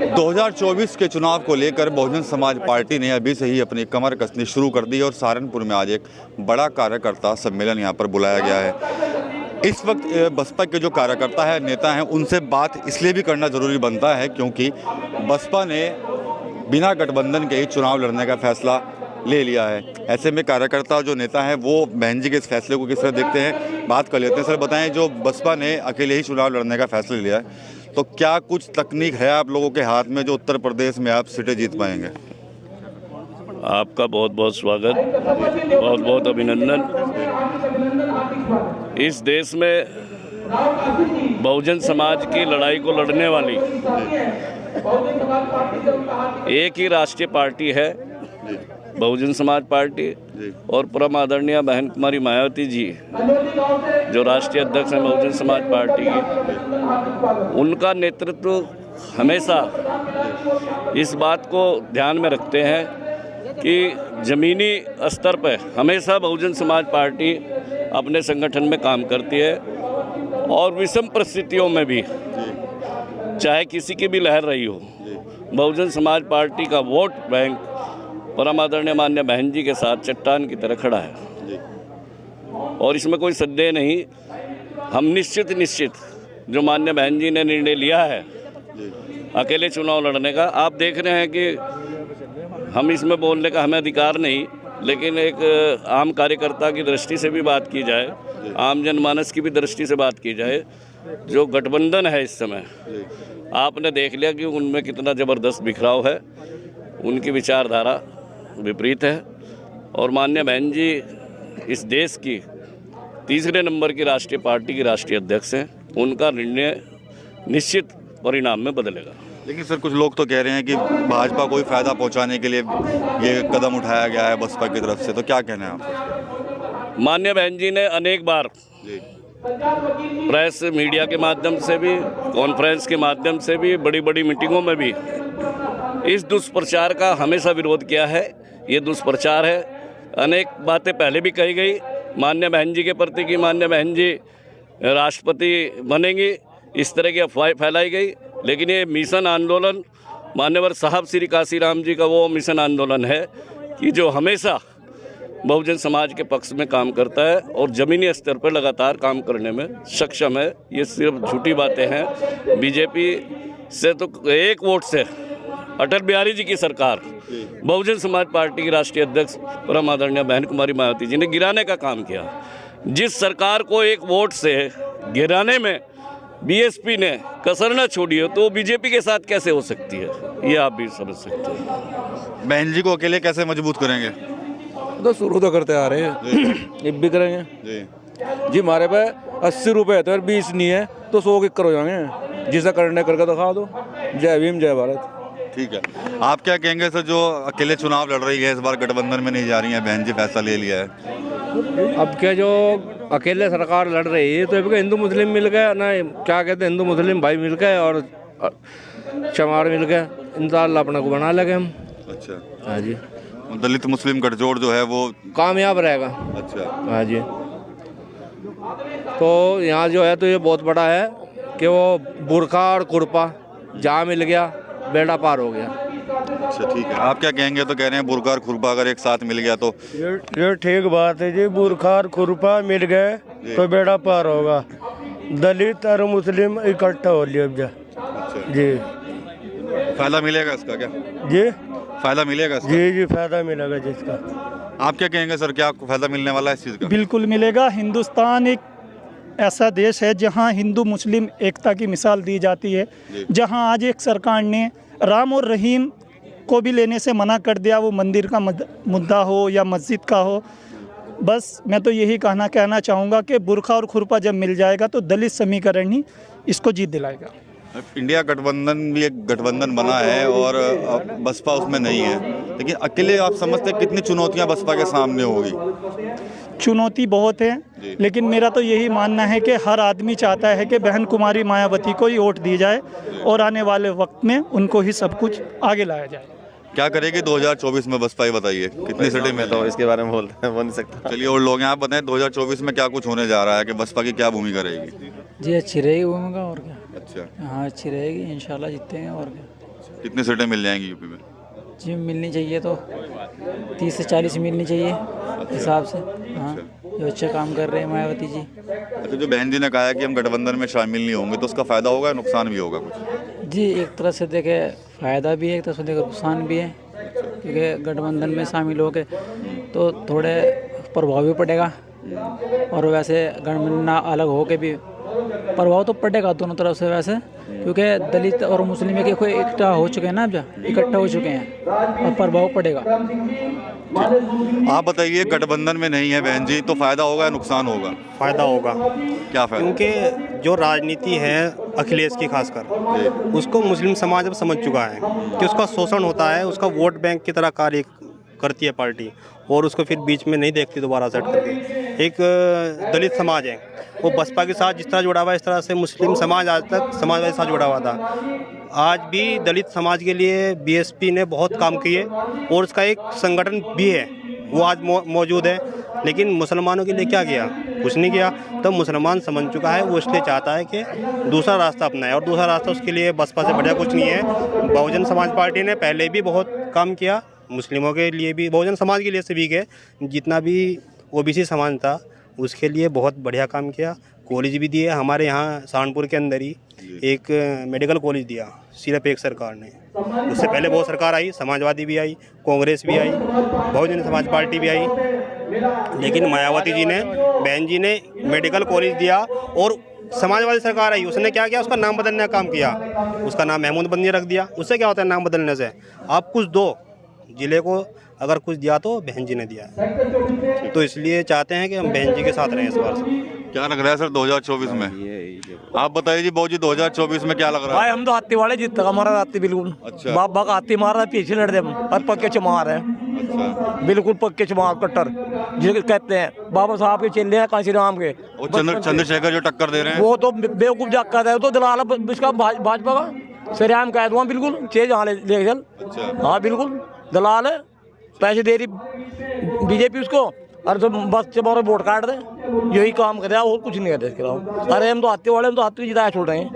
2024 के चुनाव को लेकर बहुजन समाज पार्टी ने अभी से ही अपनी कमर कसनी शुरू कर दी और सहारनपुर में आज एक बड़ा कार्यकर्ता सम्मेलन यहां पर बुलाया गया है। इस वक्त बसपा के जो कार्यकर्ता है, नेता हैं, उनसे बात इसलिए भी करना ज़रूरी बनता है क्योंकि बसपा ने बिना गठबंधन के ही चुनाव लड़ने का फैसला ले लिया है। ऐसे में कार्यकर्ता जो नेता हैं वो बहन जी के इस फैसले को किस तरह देखते हैं, बात कर लेते हैं। सर बताएं, जो बसपा ने अकेले ही चुनाव लड़ने का फैसला लिया है तो क्या कुछ तकनीक है आप लोगों के हाथ में जो उत्तर प्रदेश में आप सीटें जीत पाएंगे? आपका बहुत बहुत स्वागत, बहुत बहुत अभिनंदन। इस देश में बहुजन समाज की लड़ाई को लड़ने वाली एक ही राष्ट्रीय पार्टी है, बहुजन समाज पार्टी, और परम आदरणीय बहन कुमारी मायावती जी जो राष्ट्रीय अध्यक्ष हैं बहुजन समाज पार्टी की, उनका नेतृत्व हमेशा इस बात को ध्यान में रखते हैं कि ज़मीनी स्तर पर हमेशा बहुजन समाज पार्टी अपने संगठन में काम करती है और विषम परिस्थितियों में भी, चाहे किसी की भी लहर रही हो, बहुजन समाज पार्टी का वोट बैंक परम आदरणीय मान्य बहन जी के साथ चट्टान की तरह खड़ा है और इसमें कोई संदेह नहीं। हम निश्चित जो मान्य बहन जी ने निर्णय लिया है अकेले चुनाव लड़ने का, आप देख रहे हैं कि हम इसमें बोलने का हमें अधिकार नहीं, लेकिन एक आम कार्यकर्ता की दृष्टि से भी बात की जाए, आम जनमानस की भी दृष्टि से बात की जाए, जो गठबंधन है इस समय आपने देख लिया कि उनमें कितना ज़बरदस्त बिखराव है, उनकी विचारधारा विपरीत है। और माननीय बहन जी इस देश की तीसरे नंबर की राष्ट्रीय पार्टी की राष्ट्रीय अध्यक्ष हैं, उनका निर्णय निश्चित परिणाम में बदलेगा। लेकिन सर कुछ लोग तो कह रहे हैं कि भाजपा को फ़ायदा पहुंचाने के लिए ये कदम उठाया गया है बसपा की तरफ से, तो क्या कहना है आप? माननीय बहन जी ने अनेक बार प्रेस मीडिया के माध्यम से भी, कॉन्फ्रेंस के माध्यम से भी, बड़ी बड़ी मीटिंगों में भी इस दुष्प्रचार का हमेशा विरोध किया है। ये दुष्प्रचार है। अनेक बातें पहले भी कही गई माननीय बहन जी के प्रति कि माननीय बहन जी राष्ट्रपति बनेंगी, इस तरह की अफवाहें फैलाई गई। लेकिन ये मिशन आंदोलन मान्यवर साहब श्री काशीराम जी का वो मिशन आंदोलन है कि जो हमेशा बहुजन समाज के पक्ष में काम करता है और ज़मीनी स्तर पर लगातार काम करने में सक्षम है। ये सिर्फ झूठी बातें हैं। बीजेपी से तो एक वोट से अटल बिहारी जी की सरकार बहुजन समाज पार्टी की राष्ट्रीय अध्यक्ष परम आदरणीय बहन कुमारी मायावती जी ने गिराने का काम किया। जिस सरकार को एक वोट से गिराने में बीएसपी ने कसर न छोड़ी हो तो बीजेपी के साथ कैसे हो सकती है, ये आप भी समझ सकते हैं। बहन जी को अकेले कैसे मजबूत करेंगे? तो शुरू तो करते आ रहे हैं, ये भी करेंगे जी। हमारे पे 80 रुपये है तो 20 नहीं है तो 100 किक्कर हो जाएंगे, जिसे करने करके दिखा दो। जय भीम, जय भारत। ठीक है, आप क्या कहेंगे सर, जो अकेले चुनाव लड़ रही है, इस बार गठबंधन में नहीं जा रही है, बहन जी फैसला ले लिया है? अब क्या जो अकेले सरकार लड़ रही है तो हिंदू मुस्लिम मिल गए ना, क्या कहते हैं, हिंदू मुस्लिम भाई मिल गए और चमार मिल गए, इंशाअल्लाह अपना को बना लगे हम। अच्छा, हाँ जी। दलित मुस्लिम गठजोड़ जो है वो कामयाब रहेगा। अच्छा, हाँ जी। तो यहाँ जो है तो ये बहुत बड़ा है कि वो बुरखा और कुर्पा जहाँ मिल गया बेड़ा पार हो गया। अच्छा ठीक है, आप क्या कहेंगे? तो कह रहे हैं बुरखा और खुरपा अगर एक साथ मिल गया तो ये ठीक बात है जी। बुरखा और खुरपा मिल गए तो बेड़ा पार होगा। दलित और मुस्लिम इकट्ठा हो लिया अच्छा जी। फायदा मिलेगा इसका क्या जी? फायदा मिलेगा इसका? जी फायदा मिलेगा जिसका। आप क्या कहेंगे सर, क्या आपको फायदा मिलने वाला है इस चीज़ का? बिल्कुल मिलेगा। हिंदुस्तान एक ऐसा देश है जहां हिंदू मुस्लिम एकता की मिसाल दी जाती है, जहां आज एक सरकार ने राम और रहीम को भी लेने से मना कर दिया, वो मंदिर का मुद्दा हो या मस्जिद का हो। बस मैं तो यही कहना चाहूँगा कि बुरखा और खुरपा जब मिल जाएगा तो दलित समीकरण ही इसको जीत दिलाएगा। इंडिया गठबंधन भी एक गठबंधन बना है और बसपा उसमें नहीं है, लेकिन अकेले आप समझते हैं कितनी चुनौतियां बसपा के सामने होगी? चुनौती बहुत है, लेकिन मेरा तो यही मानना है कि हर आदमी चाहता है कि बहन कुमारी मायावती को ही वोट दी जाए और आने वाले वक्त में उनको ही सब कुछ आगे लाया जाए। क्या करेगी 2024 में बसपा, ही बताइए कितनी सीटें में? तो इसके बारे में बोल नहीं सकता। चलिए और लोग हैं, आप बताएं 2024 में क्या कुछ होने जा रहा है कि बसपा की क्या भूमिका रहेगी? जी अच्छी रहेगी भूमिका, और क्या। अच्छा, हाँ अच्छी रहेगी, इंशाल्लाह जीतेंगे, और क्या। कितनी सीटें मिल जाएंगी यूपी में? जी मिलनी चाहिए तो 30 से 40 मिलनी चाहिए हिसाब से। हाँ जो अच्छे काम कर रहे हैं मायावती जी। अच्छा, जो बहन जी ने कहा है कि हम गठबंधन में शामिल नहीं होंगे, तो उसका फ़ायदा होगा या नुकसान भी होगा कुछ? जी एक तरह से देखे फ़ायदा भी है, एक तरह से देखे नुकसान भी है, क्योंकि गठबंधन में शामिल हो गए तो थोड़े प्रभाव भी पड़ेगा, और वैसे गठबंधन अलग हो के भी प्रभाव तो पड़ेगा दोनों तरफ से वैसे, क्योंकि दलित और मुस्लिम एक इकट्ठा हो चुके हैं ना, अब इकट्ठा हो चुके हैं और प्रभाव पड़ेगा। आप बताइए, गठबंधन में नहीं है बहन जी, तो फ़ायदा होगा या नुकसान होगा? फ़ायदा होगा। क्या फ़ायदा? क्योंकि जो राजनीति है अखिलेश की खासकर, उसको मुस्लिम समाज अब समझ चुका है कि उसका शोषण होता है, उसका वोट बैंक की तरह कार्य करती है पार्टी, और उसको फिर बीच में नहीं देखती दोबारा सेट करके। एक दलित समाज है, वो बसपा के साथ जिस तरह जुड़ा हुआ है, इस तरह से मुस्लिम समाज आज तक समाजवादी के साथ जुड़ा हुआ था। आज भी दलित समाज के लिए बीएसपी ने बहुत काम किए, और उसका एक संगठन भी है, वो आज मौजूद है। लेकिन मुसलमानों के लिए क्या किया? कुछ नहीं किया। तो मुसलमान समझ चुका है, वो इसलिए चाहता है कि दूसरा रास्ता अपनाए, और दूसरा रास्ता उसके लिए बसपा से बढ़िया कुछ नहीं है। बहुजन समाज पार्टी ने पहले भी बहुत काम किया, मुस्लिमों के लिए भी, बहुजन समाज के लिए सभी के, जितना भी ओबीसी समाज था उसके लिए बहुत बढ़िया काम किया। कॉलेज भी दिए, हमारे यहाँ सहारनपुर के अंदर ही एक मेडिकल कॉलेज दिया सिर्फ एक सरकार ने। उससे पहले बहुत सरकार आई, समाजवादी भी आई, कांग्रेस भी आई, बहुजन समाज पार्टी भी आई, लेकिन मायावती जी ने, बहन जी ने मेडिकल कॉलेज दिया। और समाजवादी सरकार आई, उसने क्या किया? उसका नाम बदलने का काम किया, उसका नाम महमूद बंदी रख दिया। उससे क्या होता है नाम बदलने से? आप कुछ दो, जिले को अगर कुछ दिया तो बहन जी ने दिया है, तो इसलिए चाहते हैं कि हम बहन जी के साथ रहें इस बार से। क्या लग रहा है सर 2024 में? आप बताइए जी, बाबू जी 2024 में क्या लग रहा है? भाई हम तो हाथी वाले जीतता, हमारा हाथी बिल्कुल। अच्छा। बाप बाग हाथी मार रहा है, पीछे लड़ दे हम, और पक्के चमार है। अच्छा। बिल्कुल पक्के चमार कट्टर जिसे कहते हैं, बाबा साहब के चेले हैं कांसी राम के। और चंद्रशेखर जो टक्कर दे रहे हैं, वो तो बेवकूफ जाकर है, वो तो दलाल इसका भाजपा का सरेआम कह दूंगा, बिल्कुल चेज यहाँ ले चल। अच्छा। हाँ बिल्कुल दलाल है, पैसे दे रही बीजेपी उसको, और तो बस चमारो वोट काट दे, यही काम करे और कुछ नहीं करते इसके अलावा। अरे हम तो हाथी वाले, हम तो हाथी जिताया छोड़ रहे हैं,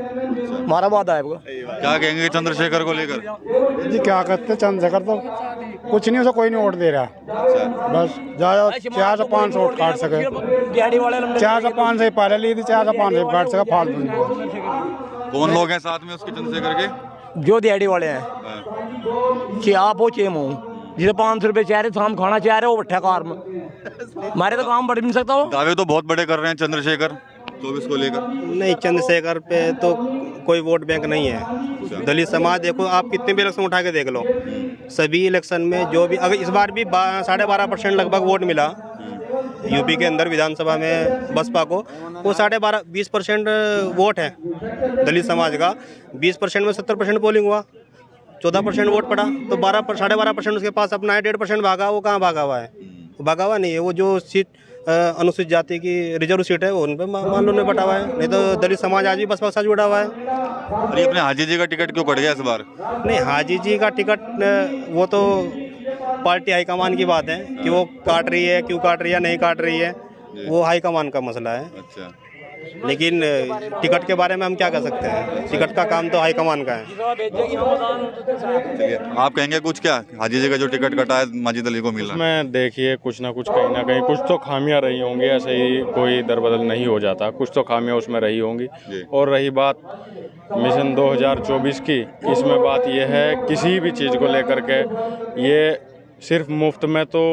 हमारा वादा है आपको। क्या कहेंगे चंद्रशेखर को लेकर? जी क्या कहते, चंद्रशेखर तो कुछ नहीं, उसे कोई नहीं वोट दे रहा। बस ज्यादा 4 से 5 वोट काट सके, 4 से 5 से पहले ली थी, 4 से 5 से काट सका, फालतू नहीं। कौन लोग हैं साथ में उसके चंद्रशेखर के? जो दिहाड़ी वाले हैं, कि आप हो चेम हो, जिसे 500 रुपये चाह रहे, शाम खाना चाह रहे, वो बैठा कार में, हमारे तो काम बढ़ नहीं सकता। वो दावे तो बहुत बड़े कर रहे हैं चंद्रशेखर 24 को लेकर। नहीं, चंद्रशेखर पे तो कोई वोट बैंक नहीं है। दलित समाज देखो, आप कितने भी इलेक्शन उठा के देख लो, सभी इलेक्शन में जो भी, अगर इस बार भी 12.5% लगभग वोट मिला यूपी के अंदर विधानसभा में बसपा को, वो 20% वोट है दलित समाज का। 20% में 70% पोलिंग हुआ, 14% वोट पड़ा, तो 12.5% उसके पास अपना है। 1.5% भागा, वो कहाँ भागा हुआ है? भागा हुआ नहीं है। वो जो सीट अनुसूचित जाति की रिजर्व सीट है, वो उन पर मान लो ने बटा हुआ है। नहीं तो दलित समाज आज भी बसपा के साथ जुड़ा हुआ है। अरे अपने हाजी जी का टिकट क्यों कट गया इस बार? नहीं, हाजी जी का टिकट वो तो पार्टी हाईकमान की बात है कि वो काट रही है, क्यों काट रही है, नहीं काट रही है, वो हाईकमान का मसला है। अच्छा। लेकिन टिकट के बारे में हम क्या कर सकते हैं? टिकट का काम तो हाईकमान का है। चलिए, आप कहेंगे कुछ? क्या हाजी जी का जो टिकट कटा है माजिद अली को मिला? मैं देखिए कुछ ना कुछ, कहीं ना कहीं कुछ तो खामियां रही होंगी, ऐसे ही कोई दरबदल नहीं हो जाता, कुछ तो खामियां उसमें रही होंगी। और रही बात मिशन 2024 की, इसमें बात यह है किसी भी चीज़ को लेकर के, ये सिर्फ मुफ्त में तो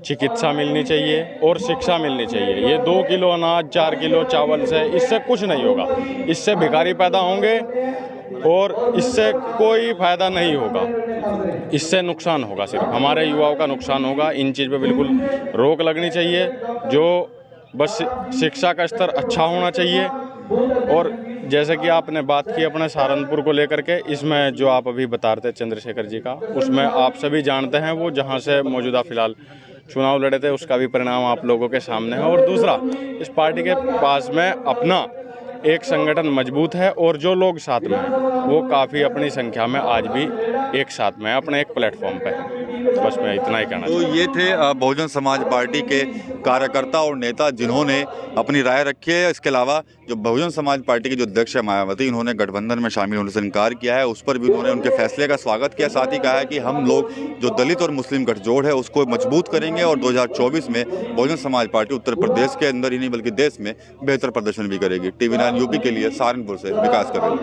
चिकित्सा मिलनी चाहिए और शिक्षा मिलनी चाहिए। ये 2 किलो अनाज, 4 किलो चावल से इससे कुछ नहीं होगा। इससे भिखारी पैदा होंगे और इससे कोई फ़ायदा नहीं होगा, इससे नुकसान होगा, सिर्फ हमारे युवाओं का नुकसान होगा। इन चीज़ पे बिल्कुल रोक लगनी चाहिए। जो बस शिक्षा का स्तर अच्छा होना चाहिए। और जैसे कि आपने बात की अपने सहारनपुर को लेकर के, इसमें जो आप अभी बता रहे थे चंद्रशेखर जी का, उसमें आप सभी जानते हैं वो जहाँ से मौजूदा फ़िलहाल चुनाव लड़े थे, उसका भी परिणाम आप लोगों के सामने है। और दूसरा, इस पार्टी के पास में अपना एक संगठन मजबूत है और जो लोग साथ में हैं, वो काफ़ी अपनी संख्या में आज भी एक साथ में अपने एक प्लेटफॉर्म पे है। बस मैं इतना ही कहना तो ये थे बहुजन समाज पार्टी के कार्यकर्ता और नेता जिन्होंने अपनी राय रखी है। इसके अलावा जो बहुजन समाज पार्टी की जो अध्यक्ष है मायावती, इन्होंने गठबंधन में शामिल होने से इनकार किया है। उस पर भी उन्होंने उनके फैसले का स्वागत किया। साथ ही कहा है कि हम लोग जो दलित और मुस्लिम गठजोड़ है उसको मजबूत करेंगे और 2024 में बहुजन समाज पार्टी उत्तर प्रदेश के अंदर ही नहीं बल्कि देश में बेहतर प्रदर्शन भी करेगी। TV9 यूपी के लिए सहारनपुर से विकास कर रही है।